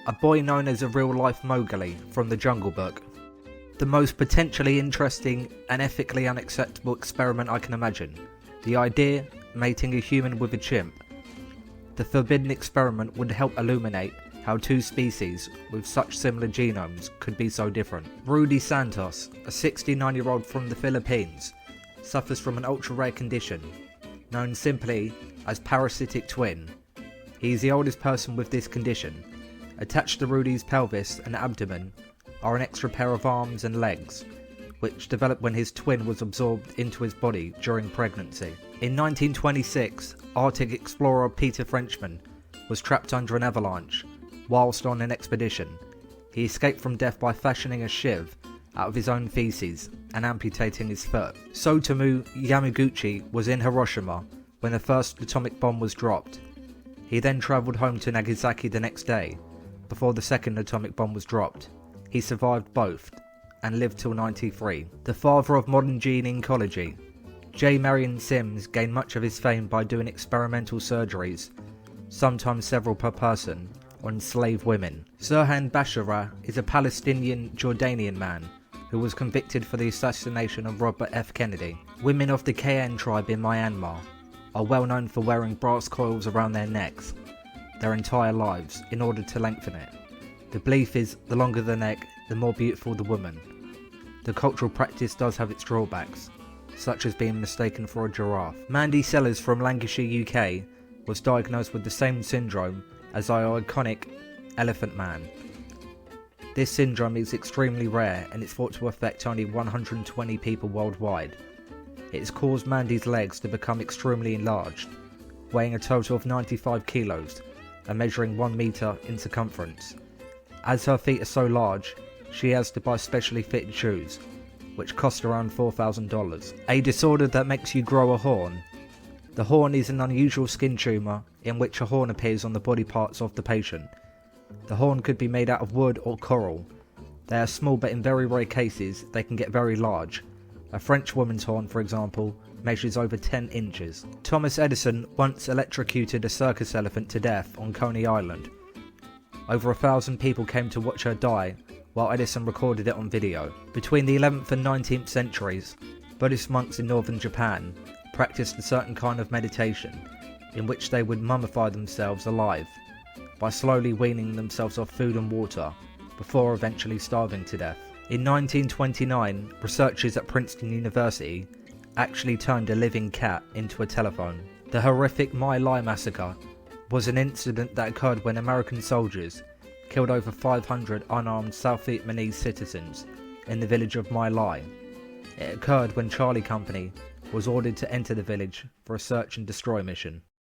a boy known as a real-life Mowgli from the Jungle Book. The most potentially interesting and ethically unacceptable experiment I can imagine. The idea, mating a human with a chimp. The forbidden experiment would help illuminate how two species with such similar genomes could be so different. Rudy Santos, a 69-year-old from the Philippines, suffers from an ultra-rare condition, known simply as parasitic twin. He is the oldest person with this condition. Attached to Rudy's pelvis and abdomen are an extra pair of arms and legs, which developed when his twin was absorbed into his body during pregnancy. In 1926, Arctic explorer Peter Frenchman was trapped under an avalanche whilst on an expedition. He escaped from death by fashioning a shiv out of his own feces and amputating his foot. Sotomu Yamaguchi was in Hiroshima when the first atomic bomb was dropped. He then travelled home to Nagasaki the next day, before the second atomic bomb was dropped. He survived both and lived till 93. The father of modern gene oncology, J. Marion Sims gained much of his fame by doing experimental surgeries, sometimes several per person, on enslaved women. Sirhan Bashara is a Palestinian Jordanian man who was convicted for the assassination of Robert F. Kennedy. Women of the Kayan tribe in Myanmar are well known for wearing brass coils around their necks their entire lives in order to lengthen it. The belief is the longer the neck, the more beautiful the woman. The cultural practice does have its drawbacks, such as being mistaken for a giraffe. Mandy Sellers from Lancashire, UK was diagnosed with the same syndrome as the iconic Elephant Man. This syndrome is extremely rare and it's thought to affect only 120 people worldwide. It has caused Mandy's legs to become extremely enlarged, weighing a total of 95 kilos and measuring 1 meter in circumference. As her feet are so large, she has to buy specially fitted shoes, which cost around $4,000. A disorder that makes you grow a horn. The horn is an unusual skin tumour in which a horn appears on the body parts of the patient. The horn could be made out of wood or coral. They are small, but in very rare cases they can get very large. A French woman's horn, for example, measures over 10 inches. Thomas Edison once electrocuted a circus elephant to death on Coney Island. Over 1,000 people came to watch her die while Edison recorded it on video. Between the 11th and 19th centuries, Buddhist monks in northern Japan practiced a certain kind of meditation in which they would mummify themselves alive by slowly weaning themselves off food and water before eventually starving to death. In 1929, researchers at Princeton University actually turned a living cat into a telephone. The horrific My Lai massacre was an incident that occurred when American soldiers killed over 500 unarmed South Vietnamese citizens in the village of My Lai. It occurred when Charlie Company was ordered to enter the village for a search and destroy mission.